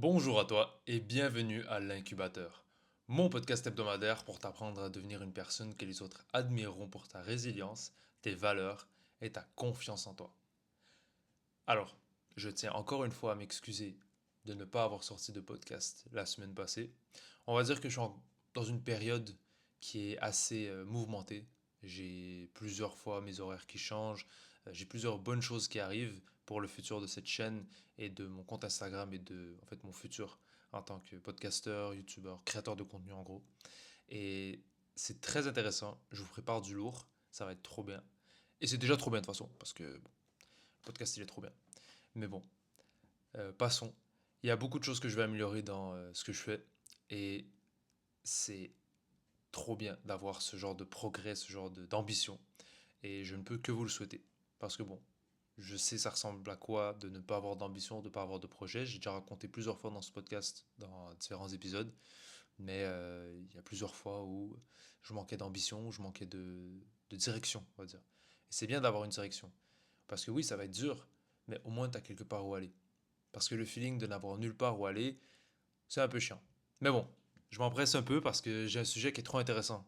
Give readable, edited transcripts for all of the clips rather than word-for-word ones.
Bonjour à toi et bienvenue à l'Incubateur, mon podcast hebdomadaire pour t'apprendre à devenir une personne que les autres admireront pour ta résilience, tes valeurs et ta confiance en toi. Alors, je tiens encore une fois à m'excuser de ne pas avoir sorti de podcast la semaine passée. On va dire que dans une période qui est assez mouvementée. J'ai plusieurs fois mes horaires qui changent, j'ai plusieurs bonnes choses qui arrivent pour le futur de cette chaîne et de mon compte Instagram et de en fait mon futur en tant que podcasteur, youtubeur, créateur de contenu en gros. Et c'est très intéressant, je vous prépare du lourd, ça va être trop bien. Et c'est déjà trop bien de toute façon, parce que bon, le podcast il est trop bien. Mais bon, passons. Il y a beaucoup de choses que je vais améliorer dans ce que je fais. Et c'est trop bien d'avoir ce genre de progrès, d'ambition. Et je ne peux que vous le souhaiter. Parce que bon, je sais ça ressemble à quoi de ne pas avoir d'ambition, de ne pas avoir de projet. J'ai déjà raconté plusieurs fois dans ce podcast, dans différents épisodes. Mais il y a plusieurs fois où je manquais d'ambition, où je manquais de direction, on va dire. Et c'est bien d'avoir une direction. Parce que oui, ça va être dur, mais au moins tu as quelque part où aller. Parce que le feeling de n'avoir nulle part où aller, c'est un peu chiant. Mais bon, je m'empresse un peu parce que j'ai un sujet qui est trop intéressant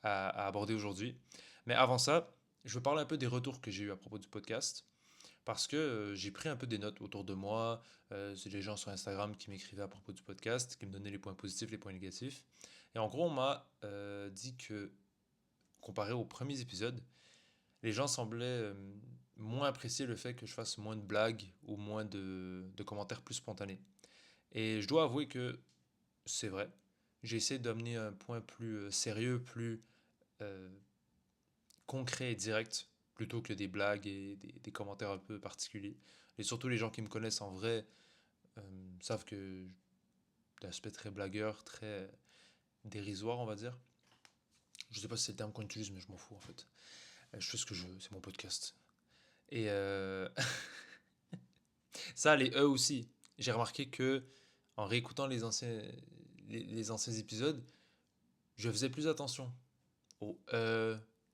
à aborder aujourd'hui. Mais avant ça, je veux parler un peu des retours que j'ai eu à propos du podcast. Parce que j'ai pris un peu des notes autour de moi. C'est les gens sur Instagram qui m'écrivaient à propos du podcast, qui me donnaient les points positifs, les points négatifs. Et en gros, on m'a dit que, comparé aux premiers épisodes, les gens semblaient moins apprécier le fait que je fasse moins de blagues ou moins de commentaires plus spontanés. Et je dois avouer que c'est vrai. J'ai essayé d'amener un point plus sérieux, plus euh, concret et direct, plutôt que des blagues et des commentaires un peu particuliers. Et surtout les gens qui me connaissent en vrai savent que j'ai l'aspect très blagueur, très dérisoire, on va dire. Je sais pas si c'est le terme qu'on utilise, mais je m'en fous en fait. Je fais ce que je veux, c'est mon podcast. Et ça, les E aussi. J'ai remarqué que en réécoutant les anciens épisodes, je faisais plus attention aux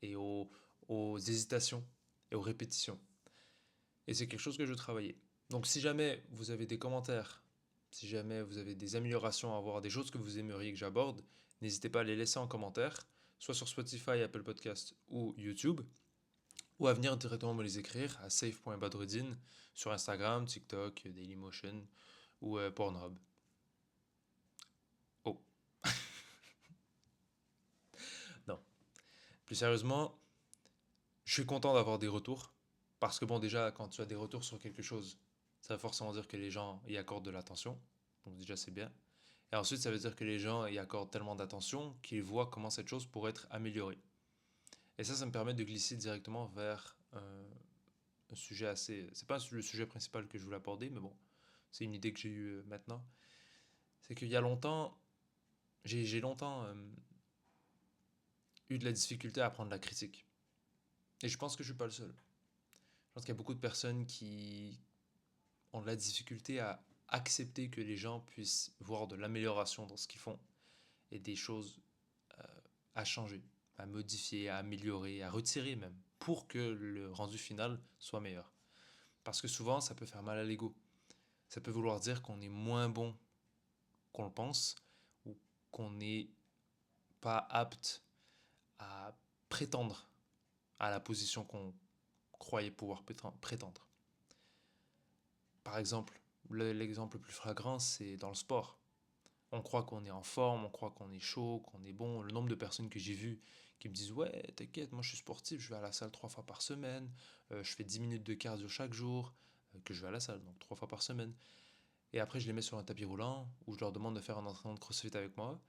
et aux hésitations et aux répétitions. Et c'est quelque chose que je travaillais. Donc si jamais vous avez des commentaires, si jamais vous avez des améliorations à avoir, des choses que vous aimeriez que j'aborde, n'hésitez pas à les laisser en commentaire, soit sur Spotify, Apple Podcast ou YouTube, ou à venir directement me les écrire à safe.badruddin sur Instagram, TikTok, Dailymotion ou Pornhub. Oh, non. Plus sérieusement, je suis content d'avoir des retours. Parce que bon, déjà, quand tu as des retours sur quelque chose, ça veut forcément dire que les gens y accordent de l'attention. Donc déjà, c'est bien. Et ensuite, ça veut dire que les gens y accordent tellement d'attention qu'ils voient comment cette chose pourrait être améliorée. Et ça me permet de glisser directement vers un sujet assez... C'est pas le sujet principal que je voulais aborder, mais bon, c'est une idée que j'ai eue maintenant. C'est qu'il y a longtemps, j'ai longtemps eu de la difficulté à apprendre la critique. Et je pense que je suis pas le seul. Je pense qu'il y a beaucoup de personnes qui ont de la difficulté à accepter que les gens puissent voir de l'amélioration dans ce qu'ils font et des choses à changer, à modifier, à améliorer, à retirer même, pour que le rendu final soit meilleur. Parce que souvent, ça peut faire mal à l'ego. Ça peut vouloir dire qu'on est moins bon qu'on le pense ou qu'on n'est pas apte à prétendre à la position qu'on croyait pouvoir prétendre. Par exemple, l'exemple le plus flagrant, c'est dans le sport. On croit qu'on est en forme, on croit qu'on est chaud, qu'on est bon. Le nombre de personnes que j'ai vues qui me disent: ouais, t'inquiète, moi je suis sportif, je vais à la salle 3 fois par semaine, je fais 10 minutes de cardio chaque jour, que je vais à la salle, donc 3 fois par semaine. Et après, je les mets sur un tapis roulant où je leur demande de faire un entraînement de crossfit avec moi.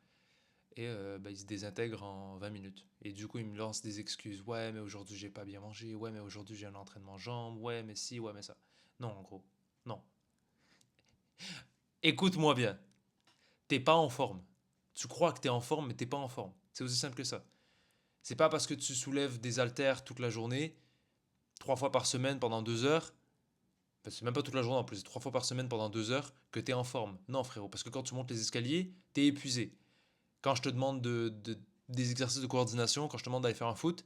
Et bah, ils se désintègrent en 20 minutes. Et du coup, ils me lancent des excuses. Ouais, mais aujourd'hui, j'ai pas bien mangé. Ouais, mais aujourd'hui, j'ai un entraînement jambes. Ouais, mais si, ouais, mais ça. Non, en gros. Non. Écoute-moi bien. T'es pas en forme. Tu crois que t'es en forme, mais t'es pas en forme. C'est aussi simple que ça. C'est pas parce que tu soulèves des haltères toute la journée, 3 fois par semaine pendant 2 heures, enfin, c'est même pas toute la journée en plus, c'est 3 fois par semaine pendant 2 heures, que t'es en forme. Non, frérot, parce que quand tu montes les escaliers, t'es épuisé. Quand je te demande des exercices de coordination, quand je te demande d'aller faire un foot,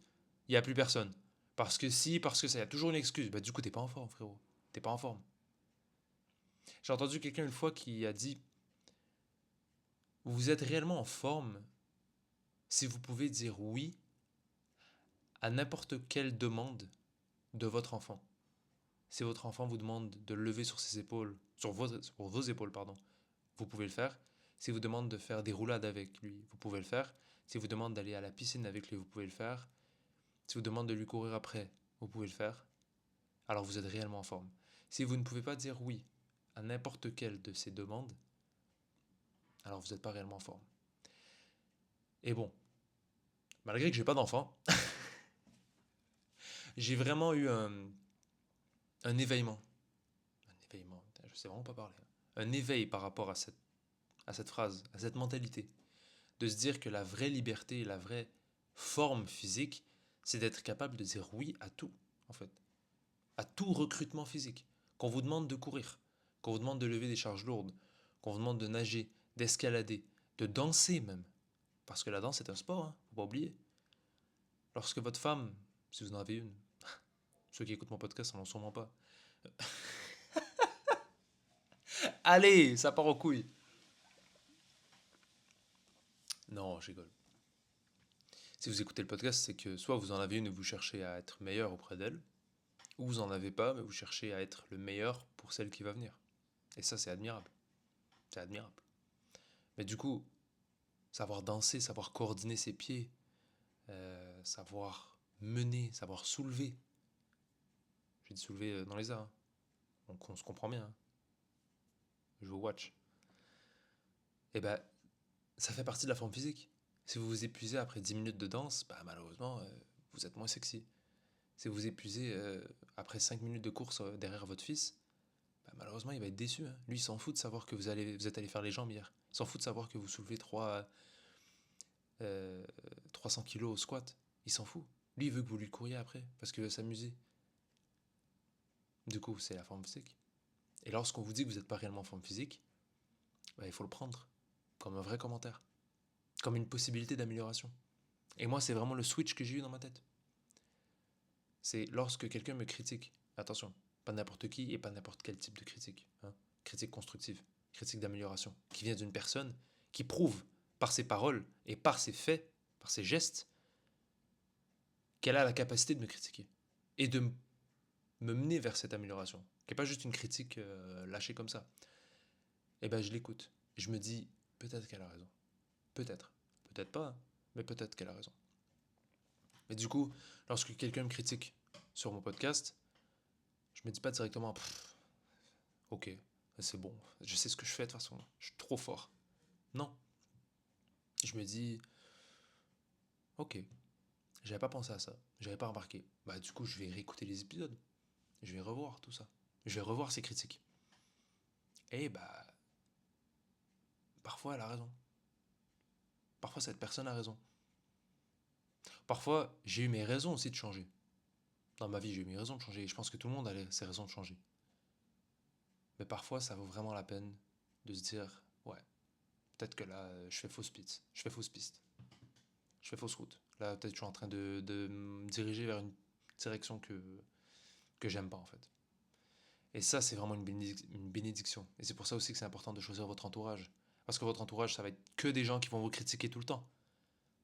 il y a plus personne. Parce que si, parce que ça, il y a toujours une excuse. Bah, du coup, t'es pas en forme, frérot. T'es pas en forme. J'ai entendu quelqu'un une fois qui a dit, vous êtes réellement en forme si vous pouvez dire oui à n'importe quelle demande de votre enfant. Si votre enfant vous demande de le lever sur ses épaules, sur vos épaules, pardon, vous pouvez le faire. Si vous demande de faire des roulades avec lui, vous pouvez le faire. Si vous demande d'aller à la piscine avec lui, vous pouvez le faire. Si vous demande de lui courir après, vous pouvez le faire. Alors vous êtes réellement en forme. Si vous ne pouvez pas dire oui à n'importe quelle de ces demandes, alors vous n'êtes pas réellement en forme. Et bon, malgré que j'ai pas d'enfant, j'ai vraiment eu un éveillement. Un éveillement, je sais vraiment pas parler. Un éveil par rapport à cette phrase, à cette mentalité. De se dire que la vraie liberté, la vraie forme physique, c'est d'être capable de dire oui à tout, en fait. À tout recrutement physique. Qu'on vous demande de courir, qu'on vous demande de lever des charges lourdes, qu'on vous demande de nager, d'escalader, de danser même. Parce que la danse est un sport, hein, faut pas oublier. Lorsque votre femme, si vous en avez une, ceux qui écoutent mon podcast n'en ont sûrement pas. Allez, ça part aux couilles. Non, je rigole. Si vous écoutez le podcast, c'est que soit vous en avez une et vous cherchez à être meilleur auprès d'elle, ou vous en avez pas, mais vous cherchez à être le meilleur pour celle qui va venir. Et ça, c'est admirable. C'est admirable. Mais du coup, savoir danser, savoir coordonner ses pieds, savoir mener, savoir soulever. J'ai dit soulever dans les airs. Hein. Donc on se comprend bien. Hein. Je vous watch. Et ben, ça fait partie de la forme physique. Si vous vous épuisez après 10 minutes de danse, bah malheureusement, vous êtes moins sexy. Si vous vous épuisez après 5 minutes de course derrière votre fils, bah, malheureusement, il va être déçu. Hein. Lui, il s'en fout de savoir que vous êtes allé faire les jambes hier. Il s'en fout de savoir que vous soulevez 300 kilos au squat. Il s'en fout. Lui, il veut que vous lui couriez après, parce qu'il veut s'amuser. Du coup, c'est la forme physique. Et lorsqu'on vous dit que vous n'êtes pas réellement en forme physique, bah, il faut le prendre comme un vrai commentaire, comme une possibilité d'amélioration. Et moi, c'est vraiment le switch que j'ai eu dans ma tête. C'est lorsque quelqu'un me critique, attention, pas n'importe qui et pas n'importe quel type de critique, hein, critique constructive, critique d'amélioration, qui vient d'une personne qui prouve par ses paroles et par ses faits, par ses gestes, qu'elle a la capacité de me critiquer et de me mener vers cette amélioration, qui n'est pas juste une critique lâchée comme ça. Et ben je l'écoute. Je me dis, peut-être qu'elle a raison. Peut-être. Peut-être pas, hein, mais peut-être qu'elle a raison. Mais du coup, lorsque quelqu'un me critique sur mon podcast, je me dis pas directement, ok, c'est bon, je sais ce que je fais de toute façon, je suis trop fort. Non. Je me dis, ok, j'avais pas pensé à ça, j'avais pas remarqué. Bah du coup, je vais réécouter les épisodes, je vais revoir tout ça, je vais revoir ces critiques. Et bah, parfois elle a raison. Parfois cette personne a raison. Parfois, j'ai eu mes raisons aussi de changer. Dans ma vie, j'ai eu mes raisons de changer. Et je pense que tout le monde a ses raisons de changer. Mais parfois, ça vaut vraiment la peine de se dire, ouais, peut-être que là, je fais fausse piste. Je fais fausse piste. Je fais fausse route. Là, peut-être que je suis en train de me diriger vers une direction que j'aime pas, en fait. Et ça, c'est vraiment une bénédiction. Et c'est pour ça aussi que c'est important de choisir votre entourage. Parce que votre entourage, ça va être que des gens qui vont vous critiquer tout le temps.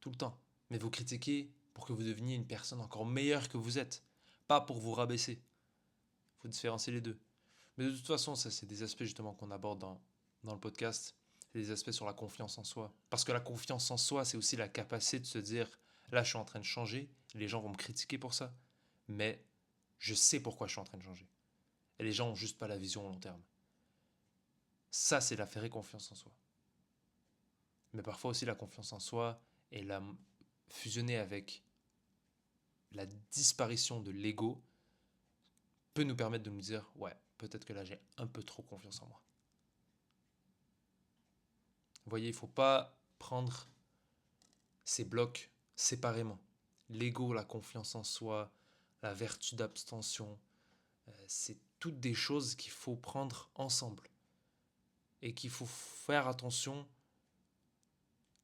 Tout le temps. Mais vous critiquer pour que vous deveniez une personne encore meilleure que vous êtes. Pas pour vous rabaisser. Il faut différencier les deux. Mais de toute façon, ça, c'est des aspects justement qu'on aborde dans le podcast. C'est des aspects sur la confiance en soi. Parce que la confiance en soi, c'est aussi la capacité de se dire, là, je suis en train de changer. Les gens vont me critiquer pour ça. Mais je sais pourquoi je suis en train de changer. Et les gens n'ont juste pas la vision au long terme. Ça, c'est la vraie confiance en soi. Mais parfois aussi, la confiance en soi est la fusionnée avec la disparition de l'ego peut nous permettre de nous dire, ouais, peut-être que là, j'ai un peu trop confiance en moi. Vous voyez, il ne faut pas prendre ces blocs séparément. L'ego, la confiance en soi, la vertu d'abstention, c'est toutes des choses qu'il faut prendre ensemble. Et qu'il faut faire attention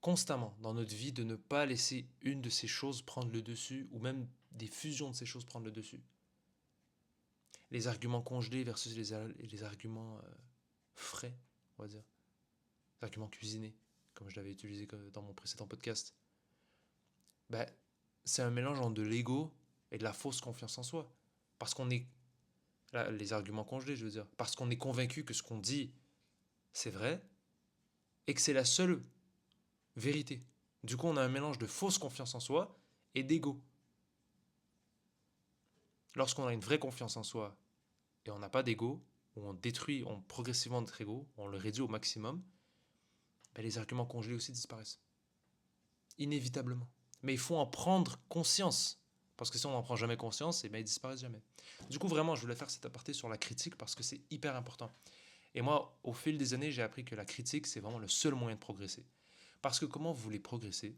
constamment dans notre vie de ne pas laisser une de ces choses prendre le dessus ou même des fusions de ces choses prendre le dessus. Les arguments congelés versus les arguments frais, on va dire. Des arguments cuisinés, comme je l'avais utilisé dans mon précédent podcast. Ben, c'est un mélange entre de l'ego et de la fausse confiance en soi. Parce qu'on est... Là, les arguments congelés, je veux dire. Parce qu'on est convaincu que ce qu'on dit, c'est vrai, et que c'est la seule vérité. Du coup, on a un mélange de fausse confiance en soi et d'ego. Lorsqu'on a une vraie confiance en soi et on n'a pas d'ego, où on détruit progressivement notre ego, on le réduit au maximum, ben les arguments congelés aussi disparaissent. Inévitablement. Mais il faut en prendre conscience. Parce que si on n'en prend jamais conscience, eh ben ils disparaissent jamais. Du coup, vraiment, je voulais faire cet aparté sur la critique parce que c'est hyper important. Et moi, au fil des années, j'ai appris que la critique, c'est vraiment le seul moyen de progresser. Parce que comment vous voulez progresser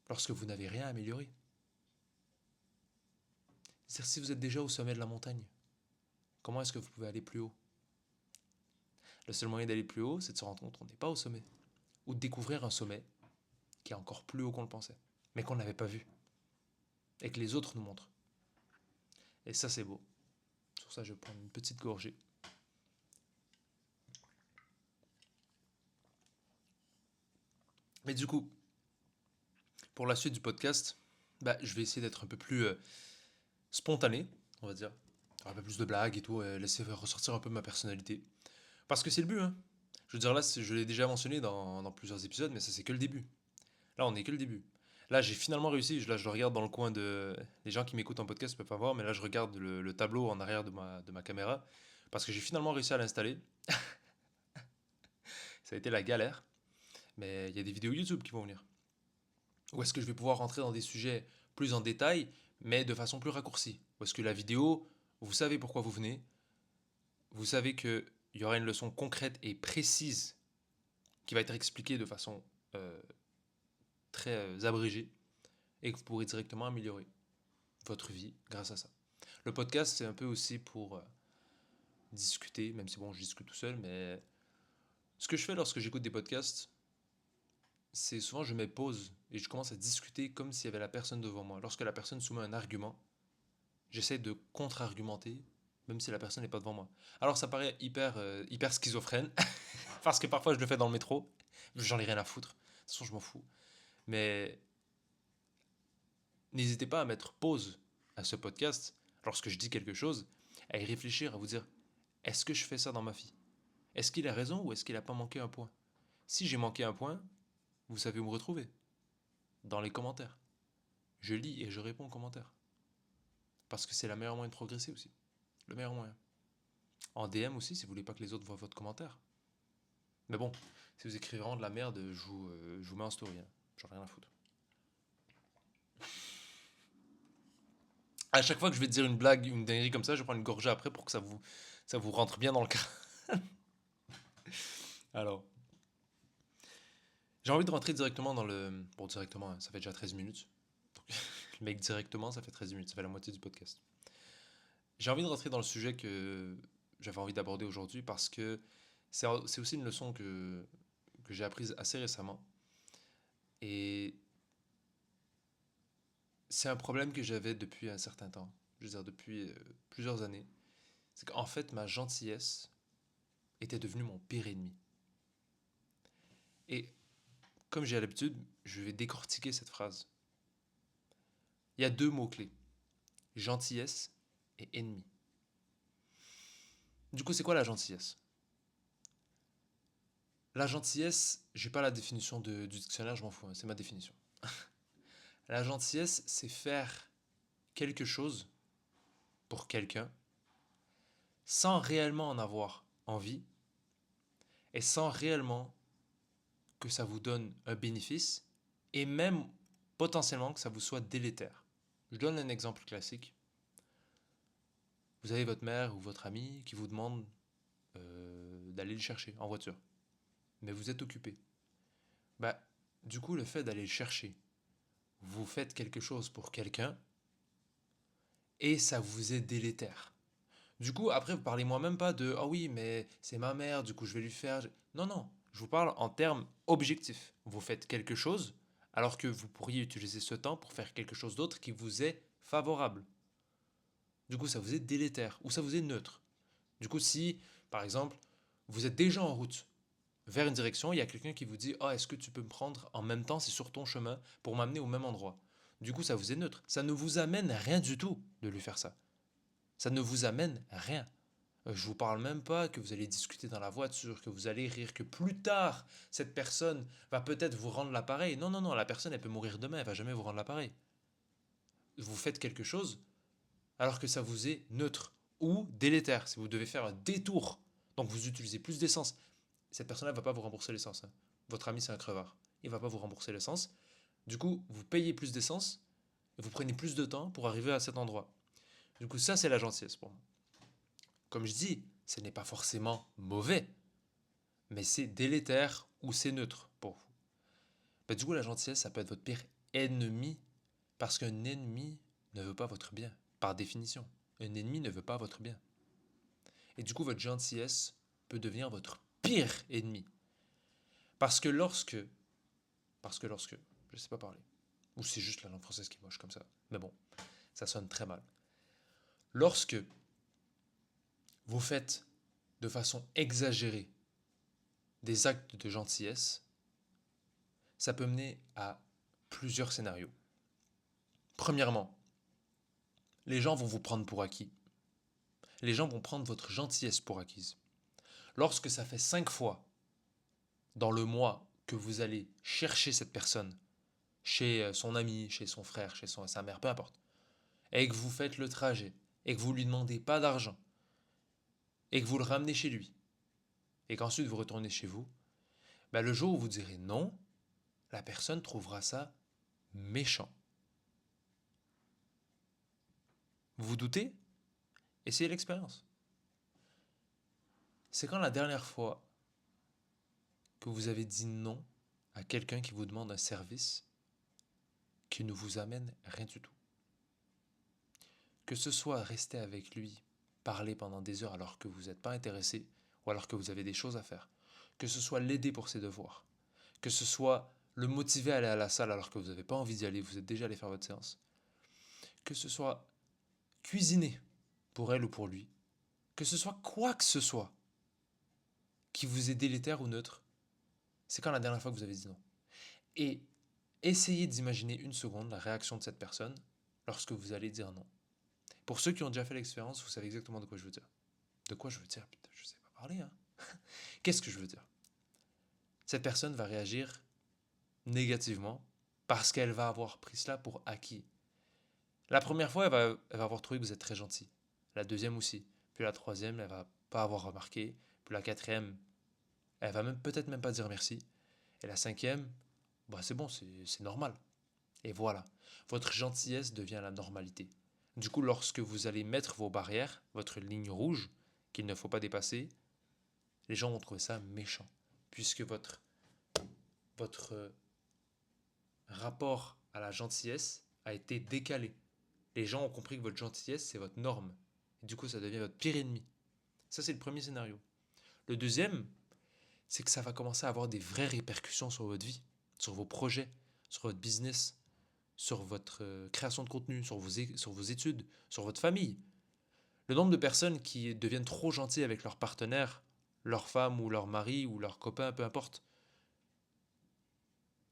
lorsque vous n'avez rien amélioré? C'est-à-dire si vous êtes déjà au sommet de la montagne, comment est-ce que vous pouvez aller plus haut? Le seul moyen d'aller plus haut, c'est de se rendre compte qu'on n'est pas au sommet. Ou de découvrir un sommet qui est encore plus haut qu'on le pensait, mais qu'on n'avait pas vu. Et que les autres nous montrent. Et ça, c'est beau. Sur ça, je vais prendre une petite gorgée. Mais du coup, pour la suite du podcast, je vais essayer d'être un peu plus spontané, on va dire. Un peu plus de blagues et tout, laisser ressortir un peu ma personnalité. Parce que c'est le but, hein. Je veux dire, là, je l'ai déjà mentionné dans plusieurs épisodes, mais ça, c'est que le début. Là, on n'est que le début. Là, j'ai finalement réussi. Là, je le regarde dans le coin de... Les gens qui m'écoutent en podcast ne peuvent pas voir, mais là, je regarde le tableau en arrière de ma caméra. Parce que j'ai finalement réussi à l'installer. Ça a été la galère. Mais il y a des vidéos YouTube qui vont venir. Où est-ce que je vais pouvoir rentrer dans des sujets plus en détail, mais de façon plus raccourcie. Où est-ce que la vidéo, vous savez pourquoi vous venez. Vous savez qu'il y aura une leçon concrète et précise qui va être expliquée de façon très abrégée et que vous pourrez directement améliorer votre vie grâce à ça. Le podcast, c'est un peu aussi pour discuter, même si bon, je discute tout seul, mais ce que je fais lorsque j'écoute des podcasts, c'est souvent je mets pause et je commence à discuter comme s'il y avait la personne devant moi. Lorsque la personne soumet un argument, j'essaie de contre-argumenter, même si la personne n'est pas devant moi. Alors ça paraît hyper schizophrène, parce que parfois je le fais dans le métro, j'en ai rien à foutre, de toute façon je m'en fous. Mais n'hésitez pas à mettre pause à ce podcast lorsque je dis quelque chose, à y réfléchir, à vous dire, est-ce que je fais ça dans ma vie? Est-ce qu'il a raison ou est-ce qu'il n'a pas manqué un point? Si j'ai manqué un point, vous savez où me retrouver. Dans les commentaires. Je lis et je réponds aux commentaires. Parce que c'est le meilleur moyen de progresser aussi. Le meilleur moyen. En DM aussi, si vous voulez pas que les autres voient votre commentaire. Mais bon, si vous écrivez vraiment de la merde, je vous mets en story. Hein. J'en ai rien à foutre. À chaque fois que je vais te dire une blague, une dinguerie comme ça, je prends une gorgée après pour que ça vous rentre bien dans le crâne. Alors, j'ai envie de rentrer directement dans le... Bon, directement, hein, ça fait déjà 13 minutes. Donc, le mec directement, ça fait 13 minutes, ça fait la moitié du podcast. J'ai envie de rentrer dans le sujet que j'avais envie d'aborder aujourd'hui parce que c'est aussi une leçon que j'ai apprise assez récemment. Et c'est un problème que j'avais depuis un certain temps. Je veux dire, depuis plusieurs années. C'est qu'en fait, ma gentillesse était devenue mon pire ennemi. Et comme j'ai l'habitude, je vais décortiquer cette phrase. Il y a deux mots-clés. Gentillesse et ennemi. Du coup, c'est quoi la gentillesse? La gentillesse, j'ai pas la définition du dictionnaire, je m'en fous, hein, c'est ma définition. La gentillesse, c'est faire quelque chose pour quelqu'un sans réellement en avoir envie et sans réellement que ça vous donne un bénéfice et même potentiellement que ça vous soit délétère. Je donne un exemple classique. Vous avez votre mère ou votre ami qui vous demande d'aller le chercher en voiture, mais vous êtes occupé. Du coup, le fait d'aller le chercher, vous faites quelque chose pour quelqu'un et ça vous est délétère. Du coup, après, vous parlez moi même pas de ah oui, mais c'est ma mère, du coup je vais lui faire. Non, non, je vous parle en termes objectifs. Vous faites quelque chose alors que vous pourriez utiliser ce temps pour faire quelque chose d'autre qui vous est favorable. Du coup, ça vous est délétère ou ça vous est neutre. Du coup, si, par exemple, vous êtes déjà en route vers une direction, il y a quelqu'un qui vous dit « Ah, est-ce que tu peux me prendre en même temps, c'est sur ton chemin, pour m'amener au même endroit ?» Du coup, ça vous est neutre. Ça ne vous amène rien du tout de lui faire ça. Ça ne vous amène rien. Je vous parle même pas que vous allez discuter dans la voiture, que vous allez rire, que plus tard, cette personne va peut-être vous rendre l'appareil. Non, non, non, la personne, elle peut mourir demain, elle va jamais vous rendre l'appareil. Vous faites quelque chose alors que ça vous est neutre ou délétère. Si vous devez faire un détour, donc vous utilisez plus d'essence, cette personne-là ne va pas vous rembourser l'essence. Hein. Votre ami, c'est un crevard. Il ne va pas vous rembourser l'essence. Du coup, vous payez plus d'essence et vous prenez plus de temps pour arriver à cet endroit. Du coup, ça, c'est la gentillesse pour moi. Comme je dis, ce n'est pas forcément mauvais, mais c'est délétère ou c'est neutre pour vous. Bah, du coup, la gentillesse, ça peut être votre pire ennemi, parce qu'un ennemi ne veut pas votre bien, par définition. Un ennemi ne veut pas votre bien. Et du coup, votre gentillesse peut devenir votre pire ennemi. Parce que lorsque, je sais pas parler, ou c'est juste la langue française qui est moche comme ça, mais bon, ça sonne très mal. Lorsque vous faites de façon exagérée des actes de gentillesse, ça peut mener à plusieurs scénarios. Premièrement, les gens vont vous prendre pour acquis. Les gens vont prendre votre gentillesse pour acquise. Lorsque ça fait 5 fois dans le mois que vous allez chercher cette personne, chez son ami, chez son frère, chez sa mère, peu importe, et que vous faites le trajet, et que vous lui demandez pas d'argent, et que vous le ramenez chez lui, et qu'ensuite vous retournez chez vous, bah le jour où vous direz non, la personne trouvera ça méchant. Vous vous doutez? Essayez l'expérience. C'est quand la dernière fois que vous avez dit non à quelqu'un qui vous demande un service qui ne vous amène rien du tout. Que ce soit rester avec lui, parler pendant des heures alors que vous n'êtes pas intéressé ou alors que vous avez des choses à faire. Que ce soit l'aider pour ses devoirs. Que ce soit le motiver à aller à la salle alors que vous n'avez pas envie d'y aller, vous êtes déjà allé faire votre séance. Que ce soit cuisiner pour elle ou pour lui. Que ce soit quoi que ce soit qui vous est délétère ou neutre, c'est quand la dernière fois que vous avez dit non. Et essayez d'imaginer une seconde la réaction de cette personne lorsque vous allez dire non. Pour ceux qui ont déjà fait l'expérience, vous savez exactement de quoi je veux dire. De quoi je veux dire? Putain, je sais pas parler, hein. Qu'est-ce que je veux dire? Cette personne va réagir négativement parce qu'elle va avoir pris cela pour acquis. La première fois, elle va avoir trouvé que vous êtes très gentil. La deuxième aussi. Puis la troisième, elle va pas avoir remarqué. Puis la quatrième, elle va même peut-être même pas dire merci. Et la cinquième, bah c'est bon, c'est normal. Et voilà, votre gentillesse devient la normalité. Du coup, lorsque vous allez mettre vos barrières, votre ligne rouge, qu'il ne faut pas dépasser, les gens vont trouver ça méchant. Puisque votre rapport à la gentillesse a été décalé. Les gens ont compris que votre gentillesse, c'est votre norme. Et du coup, ça devient votre pire ennemi. Ça, c'est le premier scénario. Le deuxième, c'est que ça va commencer à avoir des vraies répercussions sur votre vie, sur vos projets, sur votre business, sur votre création de contenu, sur vos études, sur votre famille. Le nombre de personnes qui deviennent trop gentilles avec leur partenaire, leur femme ou leur mari ou leur copain, peu importe,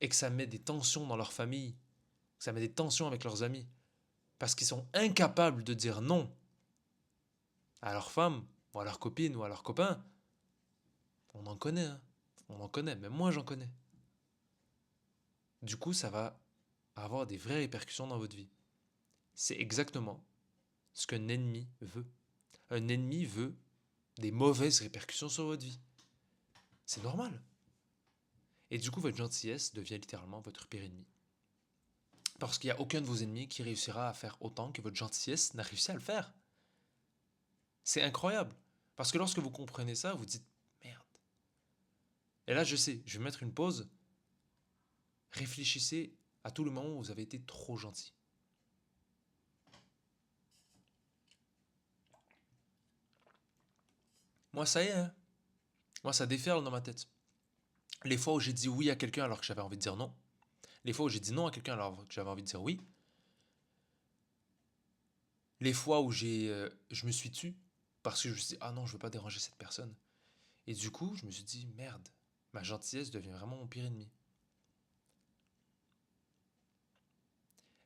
et que ça met des tensions dans leur famille, que ça met des tensions avec leurs amis, parce qu'ils sont incapables de dire non à leur femme, ou à leur copine, ou à leur copain. On en connaît, hein. On en connaît, même moi j'en connais. Du coup, ça va avoir des vraies répercussions dans votre vie. C'est exactement ce qu'un ennemi veut. Un ennemi veut des mauvaises répercussions sur votre vie. C'est normal. Et du coup, votre gentillesse devient littéralement votre pire ennemi. Parce qu'il n'y a aucun de vos ennemis qui réussira à faire autant que votre gentillesse n'a réussi à le faire. C'est incroyable. Parce que lorsque vous comprenez ça, vous dites merde. Et là, je sais, je vais mettre une pause. Réfléchissez à tout le moment où vous avez été trop gentil. Moi, ça y est, hein. Moi, ça déferle dans ma tête. Les fois où j'ai dit oui à quelqu'un alors que j'avais envie de dire non. Les fois où j'ai dit non à quelqu'un alors que j'avais envie de dire oui. Les fois où je me suis tu parce que je me suis dit ah non, je veux pas déranger cette personne. Et du coup, je me suis dit, merde, ma gentillesse devient vraiment mon pire ennemi.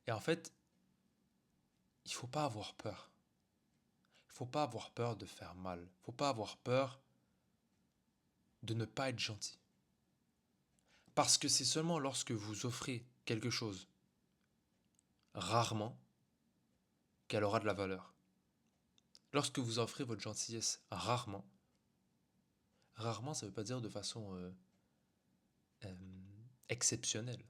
Et en fait, il faut pas avoir peur. Il faut pas avoir peur de faire mal. Il faut pas avoir peur de ne pas être gentil. Parce que c'est seulement lorsque vous offrez quelque chose rarement qu'elle aura de la valeur. Lorsque vous offrez votre gentillesse rarement, rarement ça ne veut pas dire de façon euh, exceptionnelle.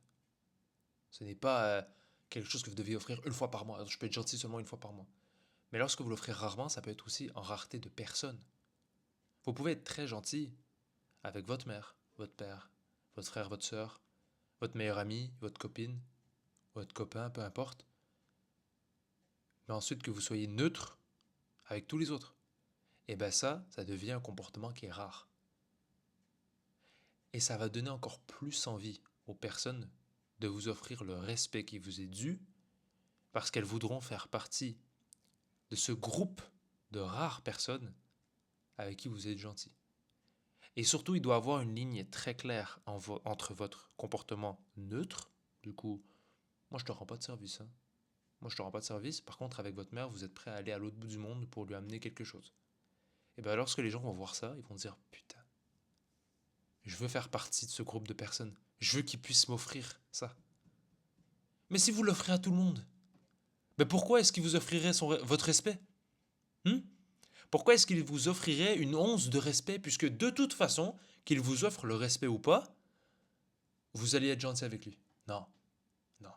Ce n'est pas quelque chose que vous devez offrir une fois par mois. Je peux être gentil seulement une fois par mois. Mais lorsque vous l'offrez rarement, ça peut être aussi en rareté de personnes. Vous pouvez être très gentil avec votre mère, votre père, votre frère, votre soeur, votre meilleur ami, votre copine, votre copain, peu importe. Mais ensuite que vous soyez neutre avec tous les autres. Et bien ça devient un comportement qui est rare. Et ça va donner encore plus envie aux personnes de vous offrir le respect qui vous est dû parce qu'elles voudront faire partie de ce groupe de rares personnes avec qui vous êtes gentil. Et surtout, il doit y avoir une ligne très claire entre votre comportement neutre, du coup, moi je te rends pas de service, hein. Moi je te rends pas de service, par contre avec votre mère, vous êtes prêt à aller à l'autre bout du monde pour lui amener quelque chose. Et bien lorsque les gens vont voir ça, ils vont dire, putain, je veux faire partie de ce groupe de personnes, je veux qu'ils puissent m'offrir ça. Mais si vous l'offrez à tout le monde, ben pourquoi est-ce qu'il vous offrirait votre respect? Pourquoi est-ce qu'il vous offrirait une once de respect, puisque de toute façon, qu'il vous offre le respect ou pas, vous allez être gentil avec lui? Non, non.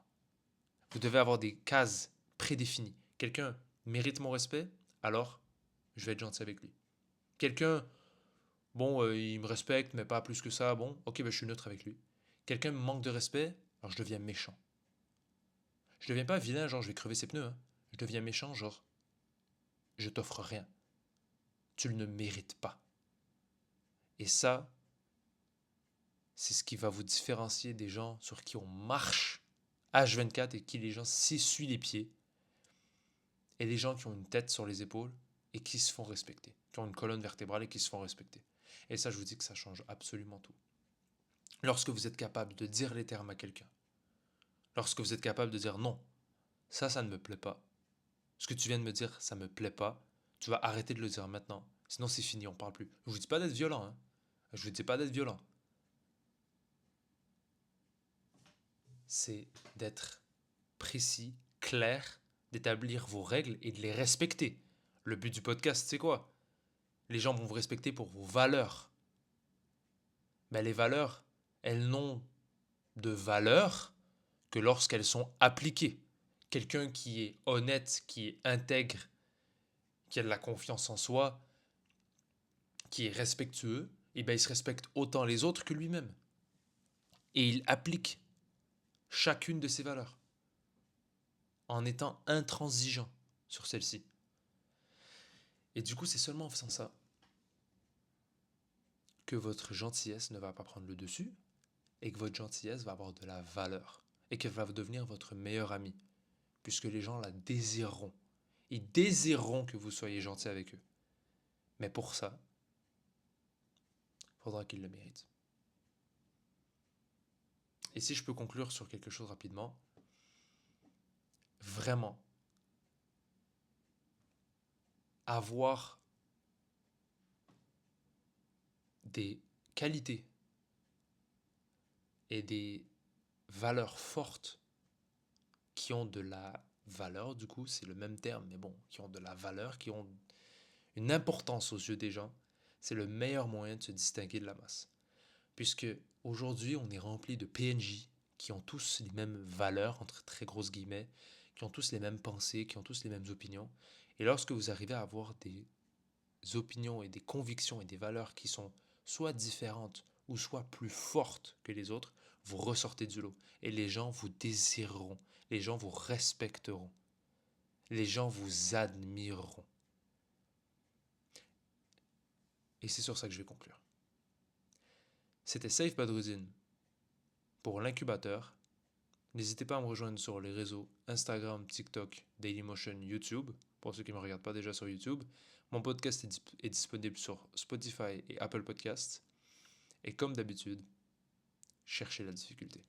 Vous devez avoir des cases prédéfinies. Quelqu'un mérite mon respect, alors je vais être gentil avec lui. Quelqu'un, bon, il me respecte, mais pas plus que ça, bon, ok, ben, je suis neutre avec lui. Quelqu'un me manque de respect, alors je deviens méchant. Je deviens pas vilain, genre je vais crever ses pneus, hein. Je deviens méchant, genre je t'offre rien. Tu ne le mérites pas. Et ça, c'est ce qui va vous différencier des gens sur qui on marche H24 et qui les gens s'essuient les pieds. Et les gens qui ont une tête sur les épaules et qui se font respecter. Qui ont une colonne vertébrale et qui se font respecter. Et ça, je vous dis que ça change absolument tout. Lorsque vous êtes capable de dire les termes à quelqu'un, lorsque vous êtes capable de dire non, ça ne me plaît pas. Ce que tu viens de me dire, ça me plaît pas. Tu vas arrêter de le dire maintenant. Sinon, c'est fini, on parle plus. Je vous dis pas d'être violent, hein. Je vous dis pas d'être violent. C'est d'être précis, clair, d'établir vos règles et de les respecter. Le but du podcast, c'est quoi? Les gens vont vous respecter pour vos valeurs. Mais les valeurs, elles n'ont de valeur que lorsqu'elles sont appliquées. Quelqu'un qui est honnête, qui est intègre, qui a de la confiance en soi, qui est respectueux, et ben il se respecte autant les autres que lui-même. Et il applique chacune de ses valeurs en étant intransigeant sur celle-ci. Et du coup, c'est seulement en faisant ça que votre gentillesse ne va pas prendre le dessus et que votre gentillesse va avoir de la valeur et qu'elle va devenir votre meilleure amie puisque les gens la désireront. Ils désireront que vous soyez gentil avec eux. Mais pour ça, il faudra qu'ils le méritent. Et si je peux conclure sur quelque chose rapidement, vraiment, avoir des qualités et des valeurs fortes qui ont de la valeur, du coup, c'est le même terme, mais bon, qui ont de la valeur, qui ont une importance aux yeux des gens, c'est le meilleur moyen de se distinguer de la masse. Puisque aujourd'hui, on est rempli de PNJ qui ont tous les mêmes valeurs, entre très grosses guillemets, qui ont tous les mêmes pensées, qui ont tous les mêmes opinions. Et lorsque vous arrivez à avoir des opinions et des convictions et des valeurs qui sont soit différentes ou soit plus fortes que les autres, vous ressortez du lot. Et les gens vous désireront, les gens vous respecteront, les gens vous admireront. Et c'est sur ça que je vais conclure. C'était Safe Badruddin pour l'incubateur. N'hésitez pas à me rejoindre sur les réseaux Instagram, TikTok, Dailymotion, YouTube, pour ceux qui ne me regardent pas déjà sur YouTube. Mon podcast est disponible sur Spotify et Apple Podcasts. Et comme d'habitude, cherchez la difficulté.